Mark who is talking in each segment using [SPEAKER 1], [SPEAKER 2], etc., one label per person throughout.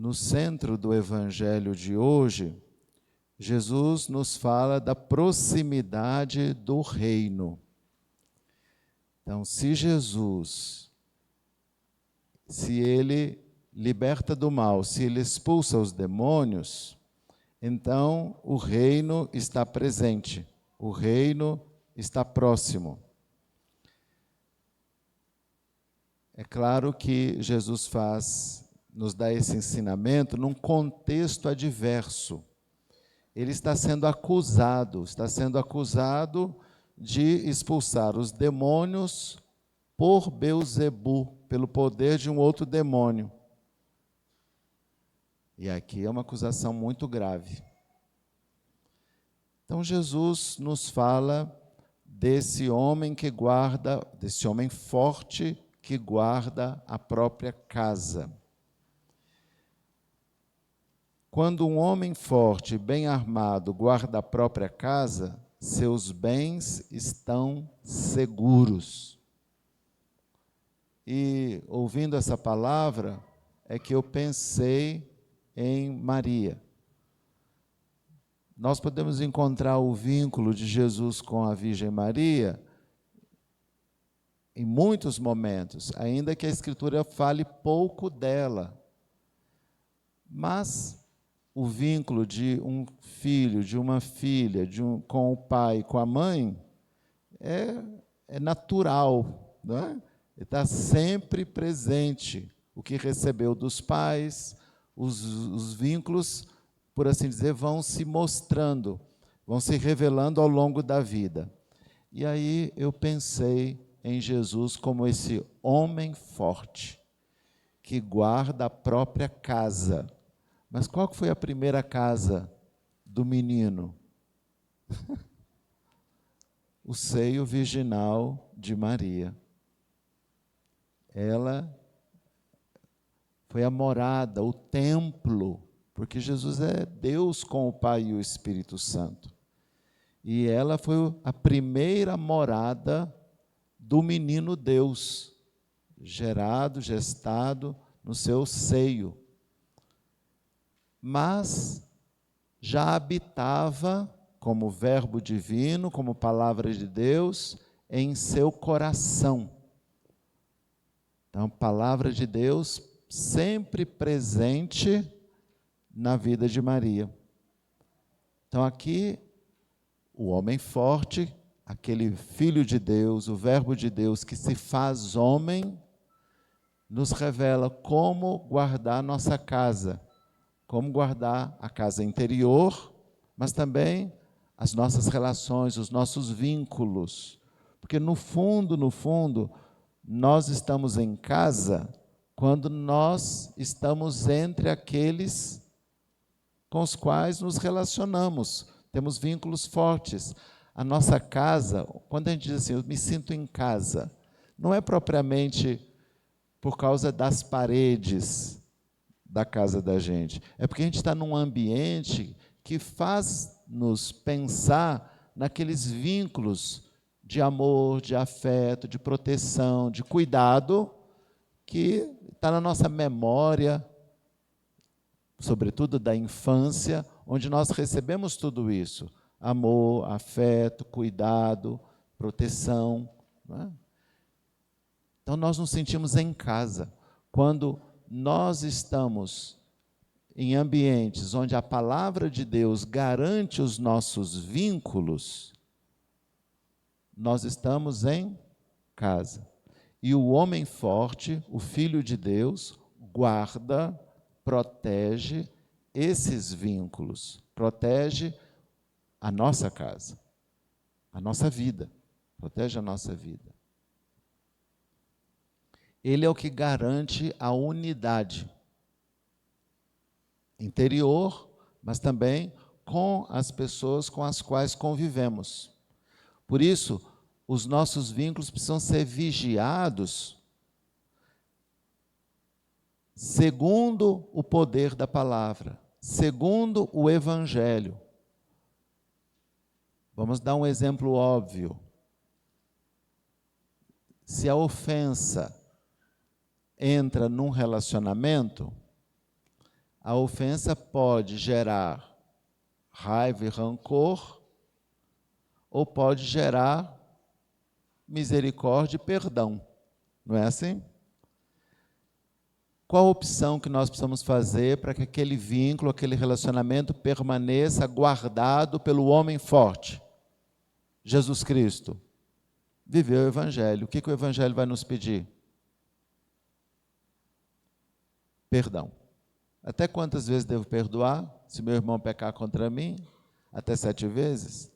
[SPEAKER 1] no centro do Evangelho de hoje, Jesus nos fala da proximidade do reino. Então, se ele liberta do mal, se ele expulsa os demônios, então o reino está presente, o reino está próximo. É claro que Jesus nos dá esse ensinamento num contexto adverso. Ele está sendo acusado de expulsar os demônios por Beelzebu, pelo poder de um outro demônio. E aqui é uma acusação muito grave. Então Jesus nos fala desse homem forte que guarda a própria casa. Quando um homem forte, bem armado, guarda a própria casa, seus bens estão seguros. E, ouvindo essa palavra, é que eu pensei em Maria. Nós podemos encontrar o vínculo de Jesus com a Virgem Maria em muitos momentos, ainda que a Escritura fale pouco dela. Mas o vínculo de um filho, de uma filha, com o pai, com a mãe, é natural, não é? Ele está sempre presente. O que recebeu dos pais, os vínculos, por assim dizer, vão se mostrando, vão se revelando ao longo da vida. E aí eu pensei em Jesus como esse homem forte, que guarda a própria casa. Mas qual que foi a primeira casa do menino? O seio virginal de Maria. Ela foi a morada, o templo, porque Jesus é Deus com o Pai e o Espírito Santo. E ela foi a primeira morada do menino Deus, gestado no seu seio. Mas já habitava como verbo divino, como palavra de Deus, em seu coração. Então, palavra de Deus sempre presente na vida de Maria. Então, aqui, o homem forte, aquele filho de Deus, o verbo de Deus que se faz homem, nos revela como guardar nossa casa, como guardar a casa interior, mas também as nossas relações, os nossos vínculos. Porque no fundo, nós estamos em casa quando nós estamos entre aqueles com os quais nos relacionamos, temos vínculos fortes. A nossa casa, quando a gente diz assim, eu me sinto em casa, não é propriamente por causa das paredes da casa da gente, é porque a gente está num ambiente que faz-nos pensar naqueles vínculos de amor, de afeto, de proteção, de cuidado, que está na nossa memória, sobretudo da infância, onde nós recebemos tudo isso: amor, afeto, cuidado, proteção, não é? Então nós nos sentimos em casa. Quando nós estamos em ambientes onde a palavra de Deus garante os nossos vínculos, nós estamos em casa. E o homem forte, o Filho de Deus, guarda, protege esses vínculos, protege a nossa casa, a nossa vida, protege a nossa vida. Ele é o que garante a unidade interior, mas também com as pessoas com as quais convivemos. Por isso, os nossos vínculos precisam ser vigiados segundo o poder da palavra, segundo o Evangelho. Vamos dar um exemplo óbvio. Se a ofensa entra num relacionamento, A ofensa pode gerar raiva e rancor, ou pode gerar misericórdia e perdão. Não é assim? Qual a opção que nós precisamos fazer para que aquele vínculo, aquele relacionamento permaneça guardado pelo homem forte? Jesus Cristo. Viveu o Evangelho. O que o Evangelho vai nos pedir? Perdão. Até quantas vezes devo perdoar? Se meu irmão pecar contra mim? Até 7 vezes?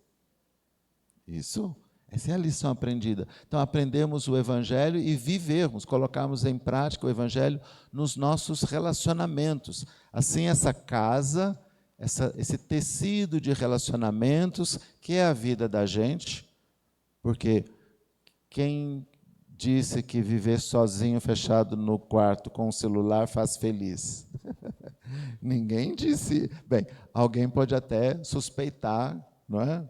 [SPEAKER 1] Isso. Essa é a lição aprendida. Então, aprendemos o Evangelho e vivermos, colocarmos em prática o Evangelho nos nossos relacionamentos. Assim, essa casa, esse tecido de relacionamentos, que é a vida da gente, porque quem disse que viver sozinho, fechado no quarto com o celular faz feliz? Ninguém disse. Bem, alguém pode até suspeitar, não é?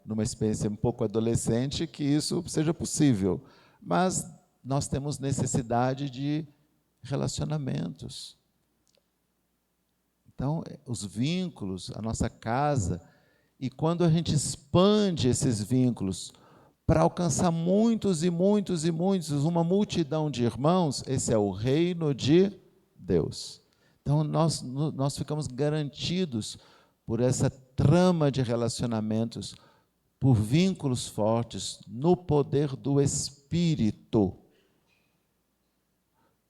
[SPEAKER 1] Numa experiência um pouco adolescente, que isso seja possível. Mas nós temos necessidade de relacionamentos. Então, os vínculos, a nossa casa, e quando a gente expande esses vínculos para alcançar muitos e muitos e muitos, uma multidão de irmãos, esse é o reino de Deus. Então, nós ficamos garantidos por essa trama de relacionamentos, por vínculos fortes, no poder do Espírito.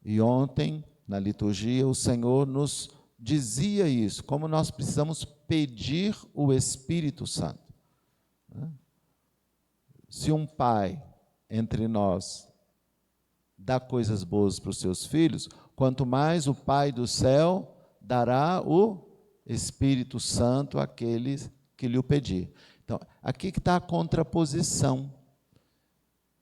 [SPEAKER 1] E ontem, na liturgia, o Senhor nos dizia isso, como nós precisamos pedir o Espírito Santo. Se um pai entre nós dá coisas boas para os seus filhos, quanto mais o Pai do céu dará o Espírito Santo àqueles que lhe o pedir. Então, aqui que está a contraposição.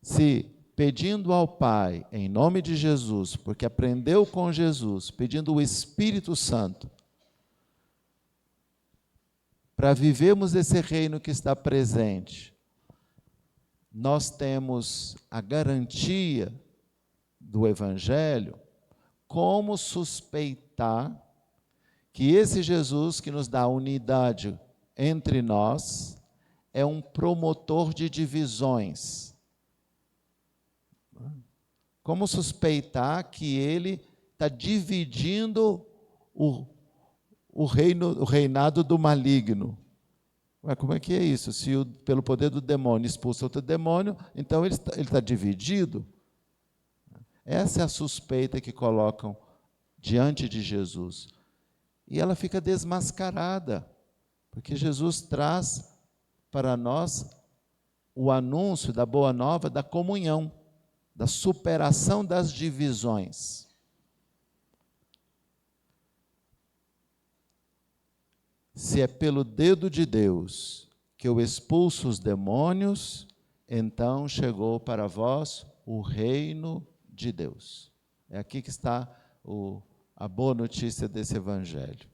[SPEAKER 1] Se pedindo ao Pai, em nome de Jesus, porque aprendeu com Jesus, pedindo o Espírito Santo, para vivermos esse reino que está presente, nós temos a garantia do Evangelho, como suspeitar que esse Jesus que nos dá unidade entre nós é um promotor de divisões? Como suspeitar que ele está dividindo o reinado do maligno? Mas como é que é isso? Se pelo poder do demônio expulsa outro demônio, então ele está dividido? Essa é a suspeita que colocam diante de Jesus. E ela fica desmascarada, porque Jesus traz para nós o anúncio da boa nova da comunhão, da superação das divisões. Se é pelo dedo de Deus que eu expulso os demônios, então chegou para vós o reino de Deus. É aqui que está a boa notícia desse Evangelho.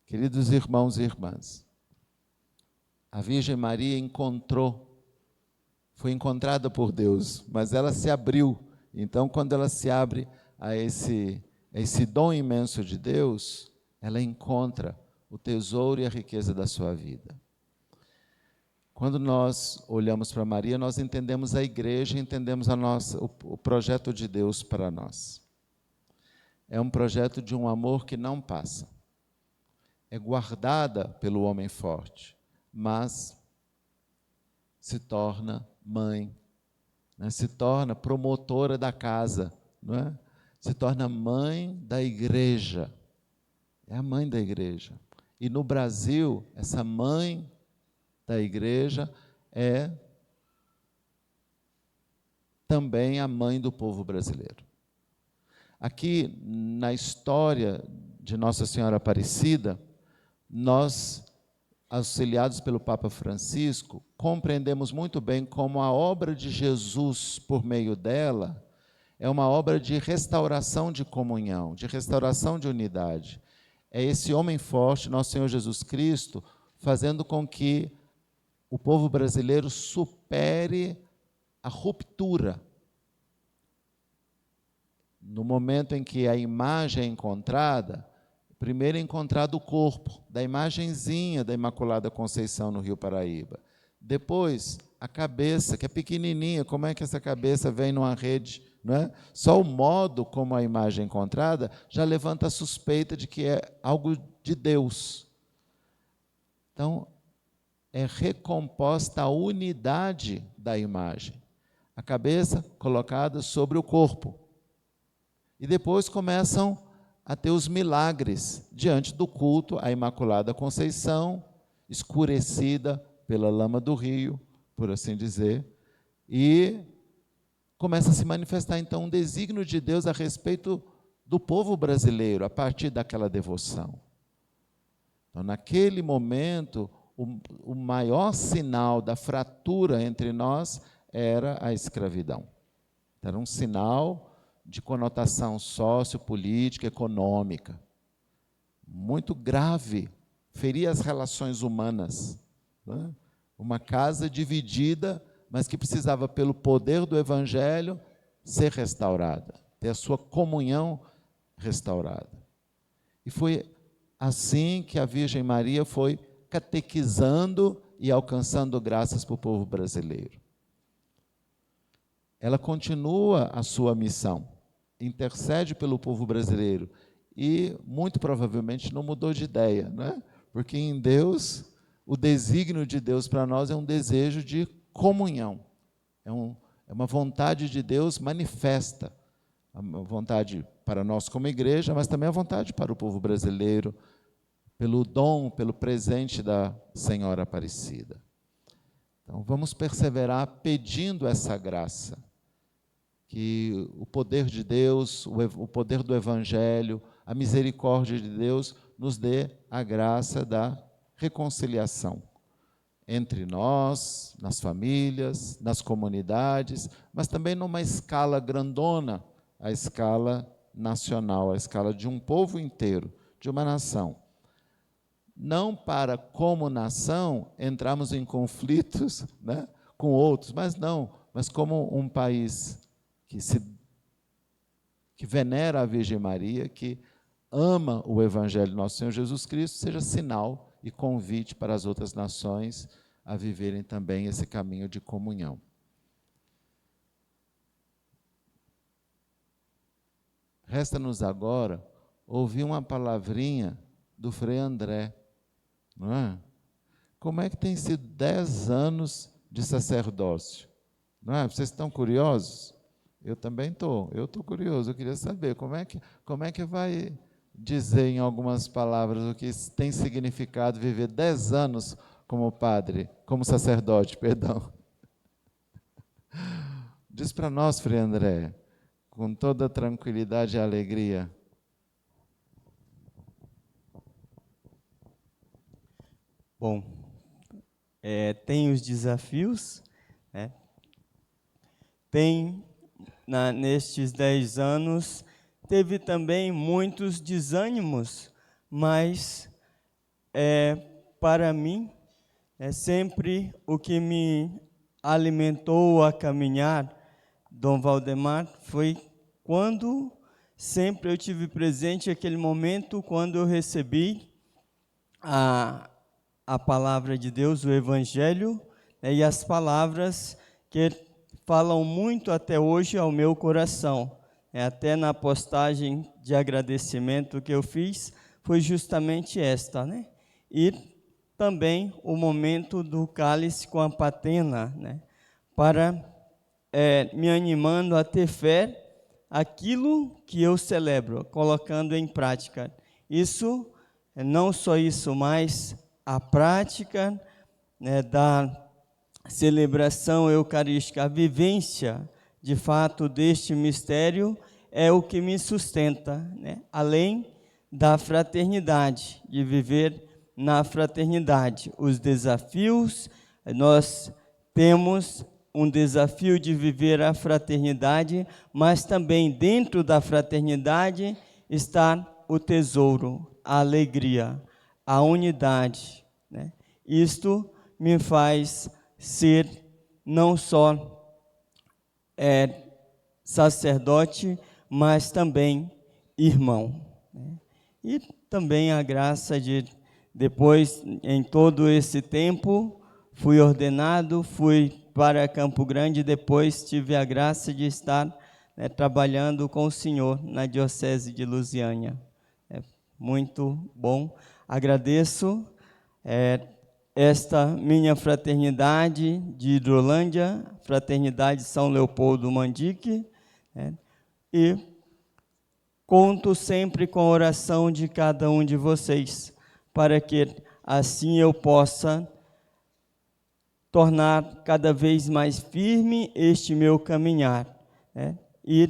[SPEAKER 1] Queridos irmãos e irmãs, a Virgem Maria foi encontrada por Deus, mas ela se abriu. Então, quando ela se abre a esse dom imenso de Deus, ela encontra o tesouro e a riqueza da sua vida. Quando nós olhamos para Maria, nós entendemos a igreja, entendemos o projeto de Deus para nós. É um projeto de um amor que não passa. É guardada pelo homem forte, mas se torna mãe, né? Se torna promotora da casa, não é? Se torna mãe da igreja. É a mãe da igreja. E no Brasil, essa mãe da igreja é também a mãe do povo brasileiro. Aqui, na história de Nossa Senhora Aparecida, nós, auxiliados pelo Papa Francisco, compreendemos muito bem como a obra de Jesus, por meio dela, é uma obra de restauração de comunhão, de restauração de unidade. É esse homem forte, nosso Senhor Jesus Cristo, fazendo com que o povo brasileiro supere a ruptura no momento em que a imagem é encontrada, primeiro é encontrado o corpo, da imagenzinha da Imaculada Conceição no Rio Paraíba. Depois, a cabeça, que é pequenininha, como é que essa cabeça vem numa rede? Não é? Só o modo como a imagem é encontrada já levanta a suspeita de que é algo de Deus. Então, é recomposta a unidade da imagem. A cabeça colocada sobre o corpo. E depois começam a ter os milagres diante do culto à Imaculada Conceição, escurecida pela lama do rio, por assim dizer, e começa a se manifestar então um desígnio de Deus a respeito do povo brasileiro, a partir daquela devoção. Então, naquele momento, o maior sinal da fratura entre nós era a escravidão. Era um sinal de conotação sociopolítica, econômica, muito grave, feria as relações humanas. Né? Uma casa dividida, mas que precisava, pelo poder do Evangelho, ser restaurada, ter a sua comunhão restaurada. E foi assim que a Virgem Maria foi catequizando e alcançando graças para o povo brasileiro. Ela continua a sua missão, intercede pelo povo brasileiro e, muito provavelmente, não mudou de ideia, né? Porque em Deus, o desígnio de Deus para nós é um desejo de comunhão, é uma vontade de Deus manifesta, a vontade para nós como igreja, mas também a vontade para o povo brasileiro, pelo dom, pelo presente da Senhora Aparecida. Então, vamos perseverar pedindo essa graça, que o poder de Deus, o poder do Evangelho, a misericórdia de Deus nos dê a graça da reconciliação entre nós, nas famílias, nas comunidades, mas também numa escala grandona, a escala nacional, a escala de um povo inteiro, de uma nação. Não para, como nação, entrarmos em conflitos, né, com outros, mas como um país que venera a Virgem Maria, que ama o Evangelho do nosso Senhor Jesus Cristo, seja sinal e convite para as outras nações a viverem também esse caminho de comunhão. Resta-nos agora ouvir uma palavrinha do Frei André, não é? Como é que tem sido 10 anos de sacerdócio? Não é? Vocês estão curiosos? Eu também estou. Eu estou curioso. Eu queria saber como é que vai dizer em algumas palavras o que tem significado viver 10 anos como padre, como sacerdote, perdão. Diz para nós, Frei André, com toda tranquilidade e alegria.
[SPEAKER 2] Bom, tem os desafios, né? Nestes 10 anos, teve também muitos desânimos, mas para mim, sempre o que me alimentou a caminhar, Dom Valdemar, foi quando sempre eu tive presente aquele momento quando eu recebi a palavra de Deus, o Evangelho, né, e as palavras que falam muito até hoje ao meu coração. Até na postagem de agradecimento que eu fiz, foi justamente esta, né? E também o momento do cálice com a patena, né? Para me animando a ter fé, aquilo que eu celebro, colocando em prática. Isso, não só isso, mas a prática, né, da celebração eucarística, a vivência, de fato, deste mistério é o que me sustenta, né? Além da fraternidade, de viver na fraternidade. Os desafios, nós temos um desafio de viver a fraternidade, mas também dentro da fraternidade está o tesouro, a alegria, a unidade, né? Isto me faz ser não só sacerdote, mas também irmão. E também a graça de, depois, em todo esse tempo, fui ordenado, fui para Campo Grande, depois tive a graça de estar trabalhando com o Senhor na Diocese de Lusiânia. Muito bom. Agradeço esta minha fraternidade de Hidrolândia, Fraternidade São Leopoldo Mandique, e conto sempre com a oração de cada um de vocês, para que assim eu possa tornar cada vez mais firme este meu caminhar, e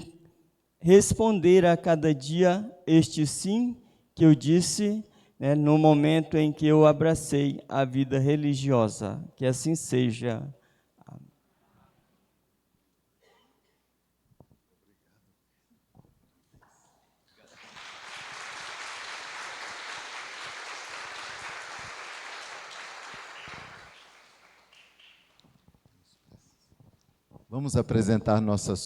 [SPEAKER 2] responder a cada dia este sim que eu disse, no momento em que eu abracei a vida religiosa. Que assim seja.
[SPEAKER 1] Vamos apresentar nossas